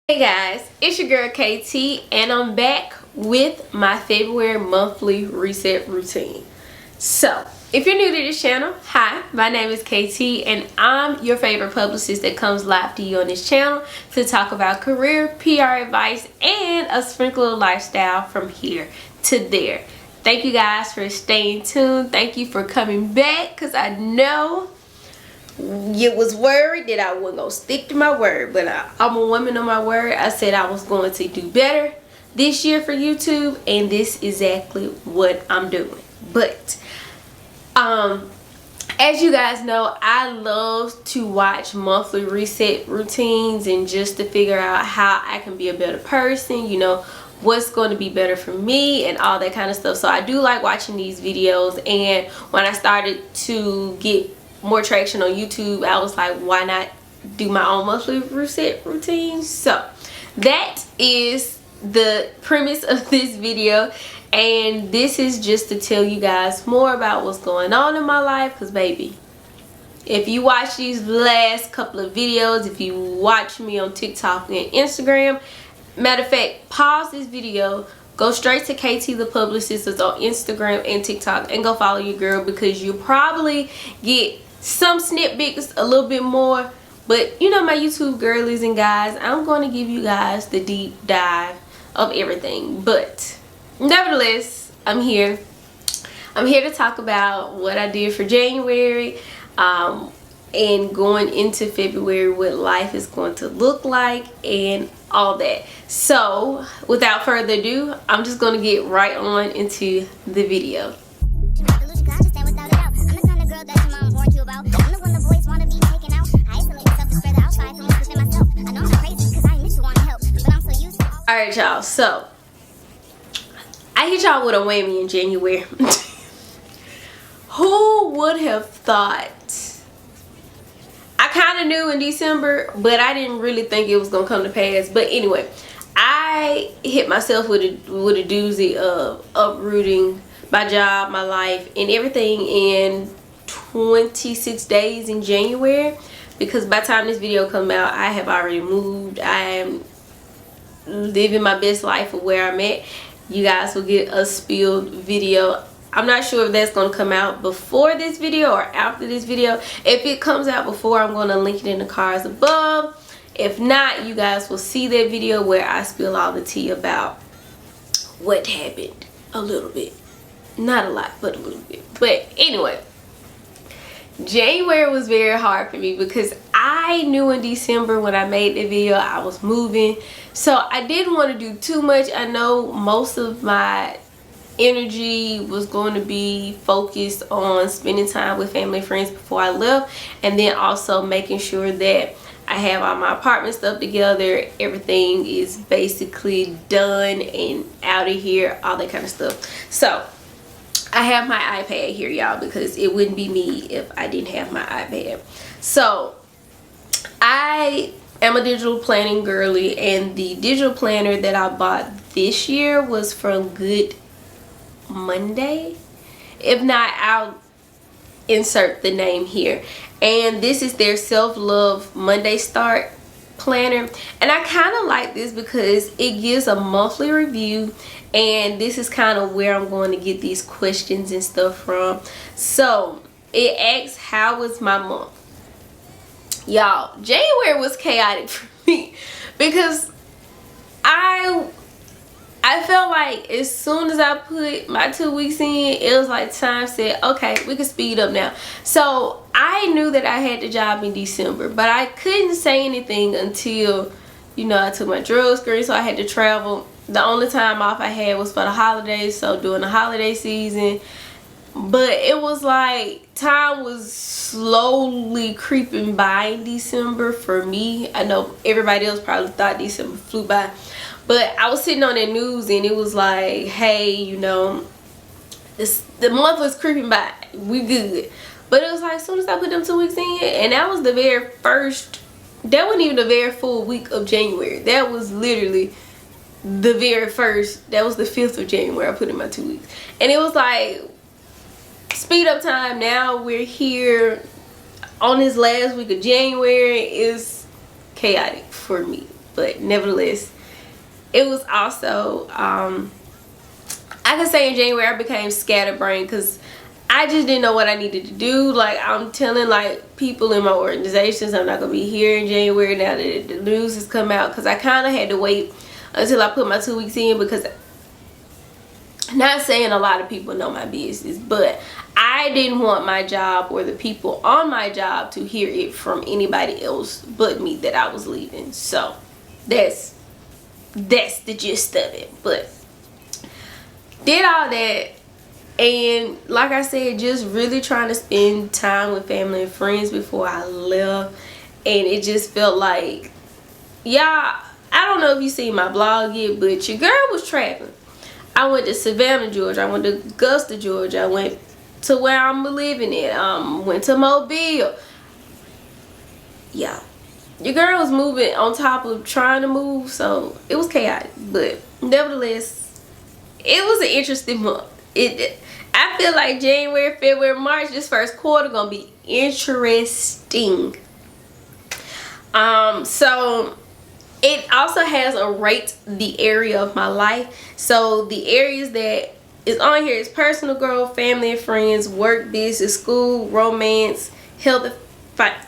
Hey guys, it's your girl KT and I'm back with my February monthly reset routine. So, if you're new to this channel, hi, my name is KT and I'm your favorite publicist that comes live to you on this channel to talk about career, PR advice, and a sprinkle of lifestyle from here to there. Thank you guys for staying tuned. Thank you for coming back because I know you was worried that I wasn't gonna stick to my word, but I'm a woman of my word. I said I was going to do better this year for YouTube, and this is exactly what I'm doing. But as you guys know, I love to watch monthly reset routines and just to figure out how I can be a better person, you know, what's going to be better for me and all that kind of stuff. So I do like watching these videos, and when I started to get more traction on YouTube, I was like, why not do my own monthly reset routine? So that is the premise of this video, and this is just to tell you guys more about what's going on in my life. Because baby, if you watch these last couple of videos, if you watch me on TikTok and Instagram, matter of fact, pause this video, go straight to KT the Publicist on Instagram and TikTok and go follow your girl, because you'll probably get some snippets, a little bit more, but you know, my YouTube girlies and guys, I'm going to give you guys the deep dive of everything. But nevertheless, I'm here to talk about what I did for January, and going into February, what life is going to look like and all that. So without further ado, I'm just going to get right on into the video. Alright y'all, so I hit y'all with a whammy in January. Who would have thought? I kind of knew in December, but I didn't really think it was gonna come to pass. But anyway, I hit myself with a doozy of uprooting my job, my life, and everything in 26 days in January, because by the time this video comes out, I have already moved. I am living my best life of where I'm at. You guys will get a spilled video. I'm not sure if that's going to come out before this video or after this video. If it comes out before, I'm going to link it in the cards above. If not, you guys will see that video where I spill all the tea about what happened a little bit. Not a lot, but a little bit. But anyway, January was very hard for me because I knew in December when I made the video I was moving, so I didn't want to do too much. I know most of my energy was going to be focused on spending time with family and friends before I left, and then also making sure that I have all my apartment stuff together, everything is basically done and out of here, all that kind of stuff. So I have my iPad here, y'all, because it wouldn't be me if I didn't have my iPad. So I am a digital planning girly, and the digital planner that I bought this year was from Good Monday. If not, I'll insert the name here. And this is their self-love Monday start planner, and I kind of like this because it gives a monthly review, and this is kind of where I'm going to get these questions and stuff from. So it asks, how was my month? Y'all, January was chaotic for me because I felt like as soon as I put my 2 weeks in, it was like time said, okay, we can speed up now. So I knew that I had the job in December, but I couldn't say anything until, you know, I took my drug screen, so I had to travel. The only time off I had was for the holidays, so during the holiday season. But it was like time was slowly creeping by in December for me. I know everybody else probably thought December flew by, but I was sitting on the news and it was like, hey, you know, the month was creeping by, we good. But it was like, as soon as I put them 2 weeks in, and that was the very first, that wasn't even the very full week of January. That was literally the very first, that was the 5th of January I put in my 2 weeks. And it was like, speed up time. Now we're here on this last week of January. Is chaotic for me. but nevertheless, it was also I can say in January I became scatterbrained because I just didn't know what I needed to do. Like, I'm telling like people in my organizations I'm not gonna be here in January now that the news has come out, because I kind of had to wait until I put my 2 weeks in, because not saying a lot of people know my business, but I didn't want my job or the people on my job to hear it from anybody else but me that I was leaving. So that's the gist of it. But did all that, and like I said, just really trying to spend time with family and friends before I left. And it just felt like, y'all, I don't know if you seen my blog yet, but your girl was traveling. I went to Savannah, Georgia. I went to Augusta, Georgia. I went to where I'm living at. Went to Mobile. Yeah, your girl was moving on top of trying to move, so it was chaotic. But nevertheless, it was an interesting month. I feel like January, February, March, this first quarter gonna be interesting. So it also has a rate the area of my life. So the areas that is on here is personal growth, family and friends, work, business, school, romance, health,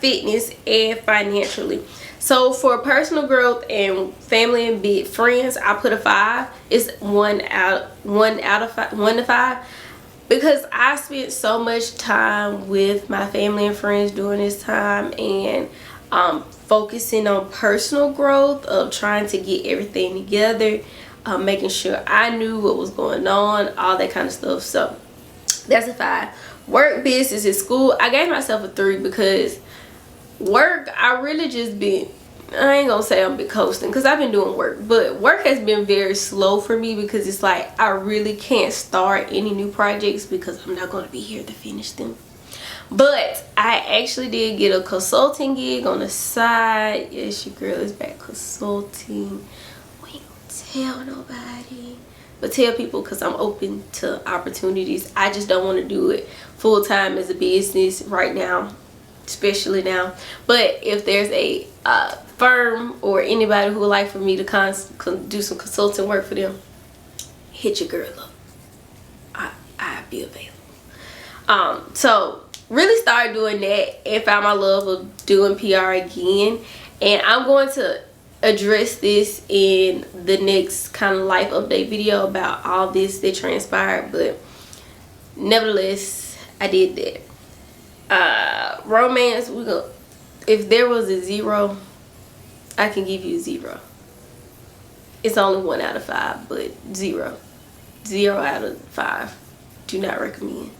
fitness, and financially. So for personal growth and family and friends, I put a 5. It's 1 to 5, because I spent so much time with my family and friends during this time, and focusing on personal growth, of trying to get everything together, making sure I knew what was going on, all that kind of stuff. So that's a 5. Work, business, and school, I gave myself a 3, because work, I really just been, I ain't gonna say I'm been coasting, because I've been doing work, but work has been very slow for me, because it's like I really can't start any new projects because I'm not going to be here to finish them. But I actually did get a consulting gig on the side. Yes, your girl is back consulting. We ain't gonna tell nobody, but tell people, because I'm open to opportunities. I just don't want to do it full time as a business right now, especially now. But if there's a firm or anybody who would like for me to do some consulting work for them, hit your girl up. I'd be available. So really started doing that and found my love of doing PR again. And I'm going to address this in the next kind of life update video about all this that transpired. But nevertheless, I did that. Romance, if there was a 0, I can give you 0. It's only 1 out of 5, but 0 out of 5. Do not recommend.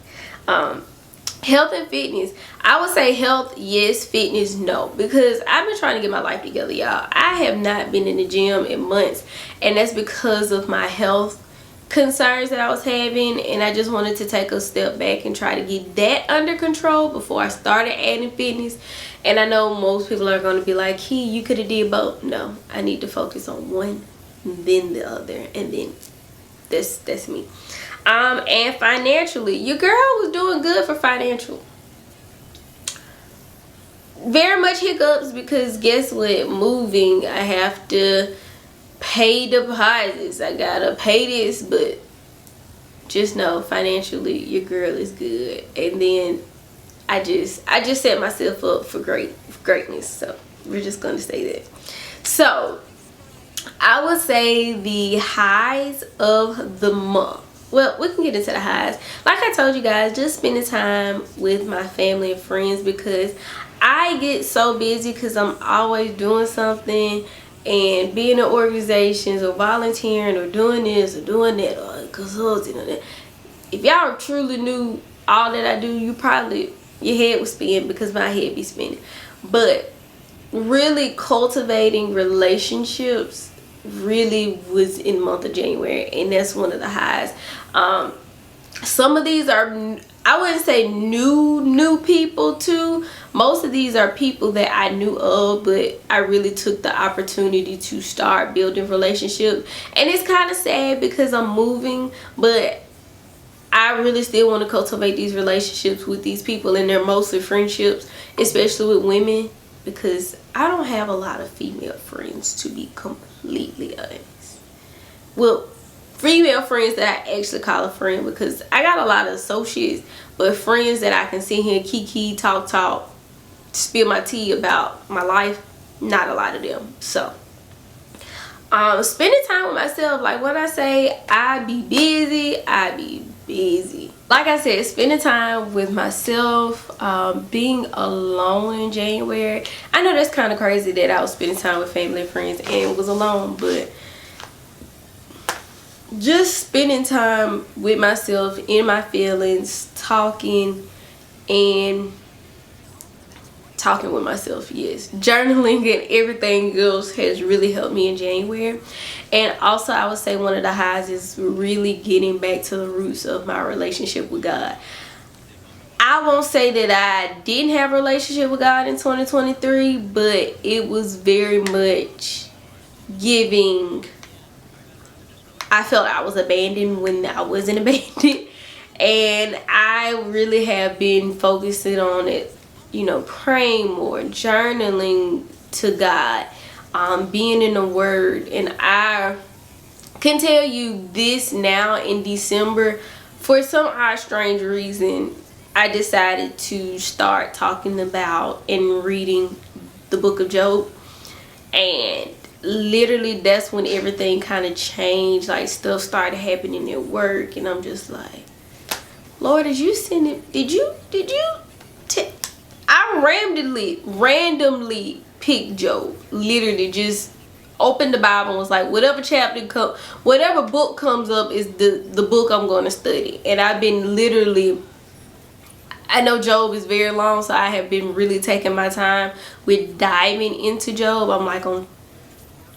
Health and fitness, I would say health yes, fitness no, because I've been trying to get my life together, y'all. I have not been in the gym in months, and that's because of my health concerns that I was having, and I just wanted to take a step back and try to get that under control before I started adding fitness. And I know most people are going to be like, "Key, you could have did both." No, I need to focus on one, then the other, and then that's me. And financially, your girl was doing good for financial. Very much hiccups, because guess what? Moving, I have to pay deposits. I gotta pay this, but just know financially your girl is good. And then I just set myself up for greatness. So we're just gonna say that. So I would say the highs of the month. Well, we can get into the highs. Like I told you guys, just spending time with my family and friends, because I get so busy because I'm always doing something and being in organizations or volunteering or doing this or doing that or consulting or that. If y'all truly knew all that I do, you probably, your head would spin, because my head be spinning. But really cultivating relationships really was in the month of January, and that's one of the highs. Some of these are, I wouldn't say new people too. Most of these are people that I knew of, but I really took the opportunity to start building relationships. And it's kind of sad because I'm moving, but I really still want to cultivate these relationships with these people, and they're mostly friendships, especially with women, because I don't have a lot of female friends, to be completely honest. Well, female friends that I actually call a friend, because I got a lot of associates, but friends that I can sit here and kiki, talk, spill my tea about my life, not a lot of them. So spending time with myself, like when I say I be busy, I be busy. Like I said, spending time with myself, being alone in January. I know that's kind of crazy that I was spending time with family and friends and was alone, but just spending time with myself, in my feelings, talking with myself, yes. Journaling and everything else has really helped me in January. And also, I would say one of the highs is really getting back to the roots of my relationship with God. I won't say that I didn't have a relationship with God in 2023, but it was very much giving. I felt I was abandoned when I wasn't abandoned. And I really have been focusing on it, you know, praying more, journaling to God, being in the Word. And I can tell you this now in December, for some odd strange reason, I decided to start talking about and reading the book of Job. And literally that's when everything kind of changed. Like, stuff started happening at work, and I'm just like, Lord, did you send it? Did you I randomly picked Job. Literally just opened the Bible and was like, whatever book comes up is the book I'm going to study. And I've been literally, I know Job is very long, so I have been really taking my time with diving into Job. I'm like on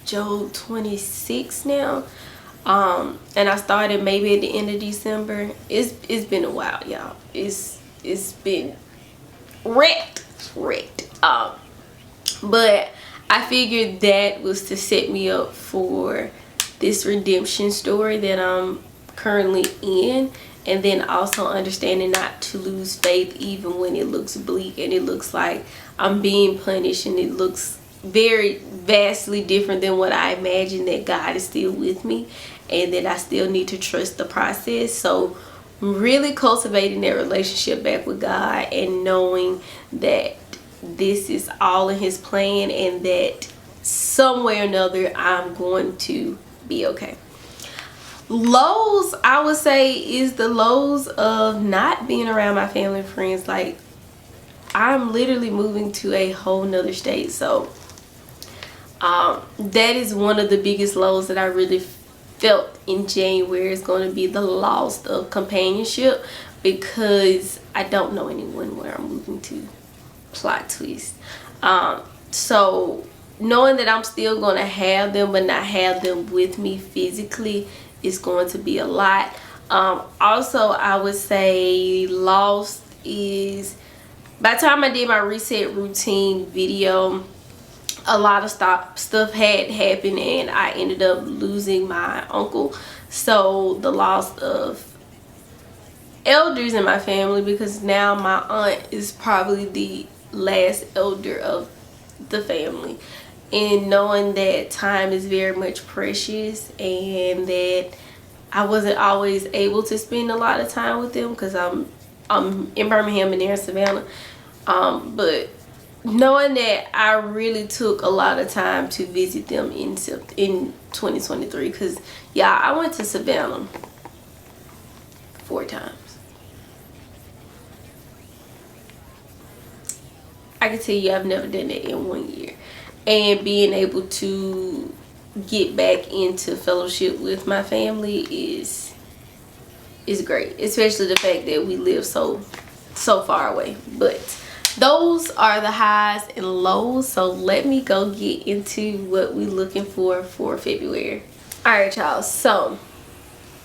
Job 26 now. And I started maybe at the end of December. It's been a while, y'all. It's been wrecked. But I figured that was to set me up for this redemption story that I'm currently in, and then also understanding not to lose faith even when it looks bleak and it looks like I'm being punished and it looks very vastly different than what I imagined, that God is still with me and that I still need to trust the process. So really cultivating that relationship back with God and knowing that this is all in His plan and that some way or another I'm going to be okay. Lows, I would say, is the lows of not being around my family and friends. Like, I'm literally moving to a whole nother state, so that is one of the biggest lows that I really felt in January, is going to be the loss of companionship, because I don't know anyone where I'm moving to. Plot twist. So knowing that I'm still going to have them but not have them with me physically is going to be a lot. Also, I would say lost is, by the time I did my reset routine video, a lot of stuff had happened and I ended up losing my uncle. So the loss of elders in my family, because now my aunt is probably the last elder of the family, and knowing that time is very much precious and that I wasn't always able to spend a lot of time with them because I'm in Birmingham and they're in Savannah, but knowing that I really took a lot of time to visit them in 2023, because yeah, I went to Savannah 4 times. I can tell you I've never done that in 1 year. And being able to get back into fellowship with my family is great. Especially the fact that we live so far away. But those are the highs and lows. So let me go get into what we're looking for February. Alright, y'all. So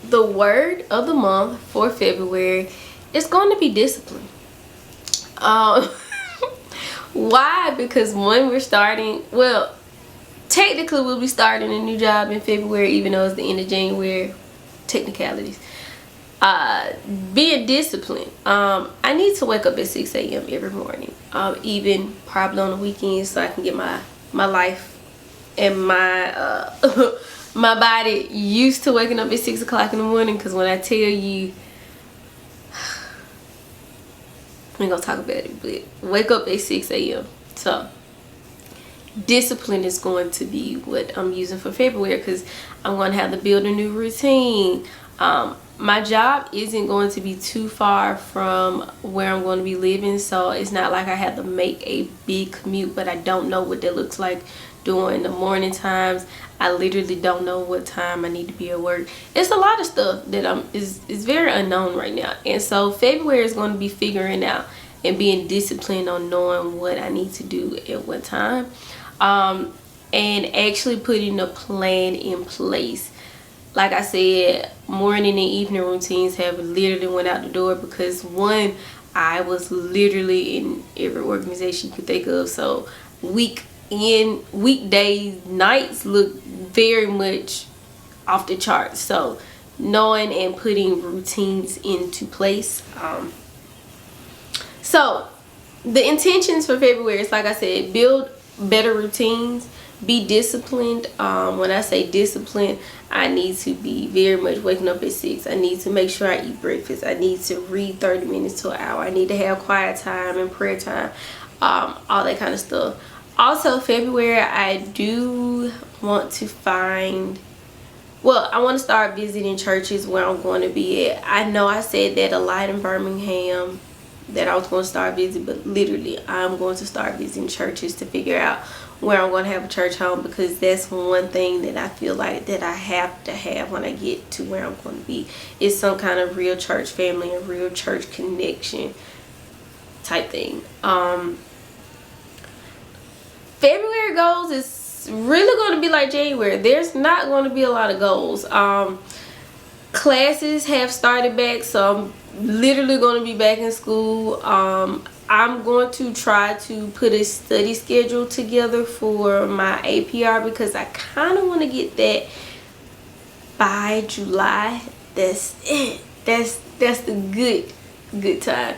the word of the month for February is going to be discipline. Why? Because when we're starting, well, technically we'll be starting a new job in February, even though it's the end of January, technicalities. Being disciplined. I need to wake up at 6 a.m. every morning, even probably on the weekends, so I can get my life and my my body used to waking up at 6 o'clock in the morning. Because when I tell you, I ain't gonna talk about it, but wake up at 6 a.m. So discipline is going to be what I'm using for February, because I'm going to have to build a new routine. My job isn't going to be too far from where I'm going to be living, so it's not like I have to make a big commute, but I don't know what that looks like during the morning times. I literally don't know what time I need to be at work. It's a lot of stuff that is very unknown right now, and so February is going to be figuring out and being disciplined on knowing what I need to do at what time, and actually putting a plan in place. Like I said, morning and evening routines have literally went out the door, because one, I was literally in every organization you could think of. So weekdays, nights look very much off the charts. So knowing and putting routines into place. So the intentions for February is, like I said, build better routines. Be disciplined. When I say disciplined, I need to be very much waking up at 6. I need to make sure I eat breakfast. I need to read 30 minutes to an hour. I need to have quiet time and prayer time, all that kind of stuff. Also, February, I do want to I want to start visiting churches where I'm going to be at. I know I said that a lot in Birmingham, that I was going to start visiting, but literally I'm going to start visiting churches to figure out where I'm going to have a church home, because that's one thing that I feel like that I have to have when I get to where I'm going to be, is some kind of real church family and real church connection type thing. February goals is really going to be like January. There's not going to be a lot of goals. Classes have started back, so I'm literally going to be back in school. I'm going to try to put a study schedule together for my APR, because I kind of want to get that by July. That's it. That's the good time.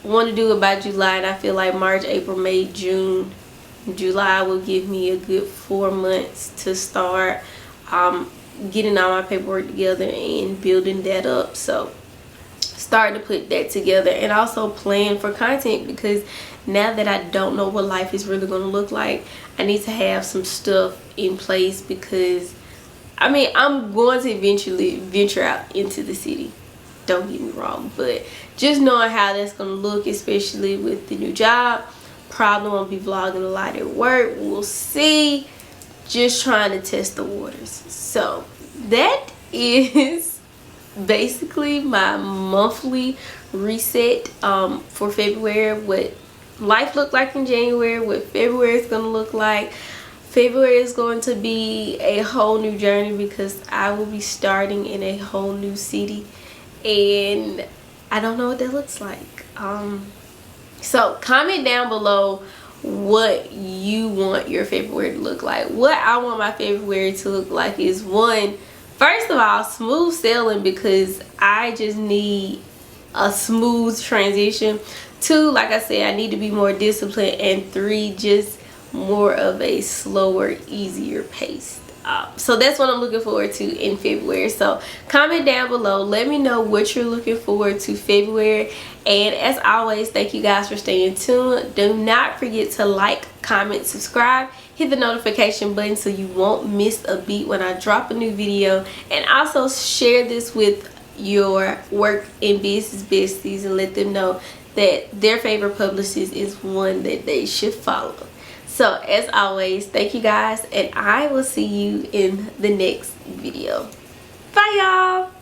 Want to do it by July, and I feel like March, April, May, June, July will give me a good 4 months to start getting all my paperwork together and building that up. So start to put that together, and also plan for content, because now that I don't know what life is really going to look like, I need to have some stuff in place, because I mean, I'm going to eventually venture out into the city, don't get me wrong, but just knowing how that's going to look, especially with the new job, probably won't be vlogging a lot at work. We'll see. Just trying to test the waters. So that is basically my monthly reset for February. What life looked like in January, what February is going to look like. February is going to be a whole new journey, because I will be starting in a whole new city, and I don't know what that looks like. So comment down below what you want your February to look like. What I want my February to look like is, one, first of all, smooth sailing, because I just need a smooth transition. Two, like I said, I need to be more disciplined. And three, just more of a slower, easier pace. So that's what I'm looking forward to in February. So comment down below, let me know what you're looking forward to February. And as always, thank you guys for staying tuned. Do not forget to like, comment, subscribe, hit the notification button so you won't miss a beat when I drop a new video. And also share this with your work and business besties, and let them know that their favorite publicist is one that they should follow. So as always, thank you guys, and I will see you in the next video. Bye y'all.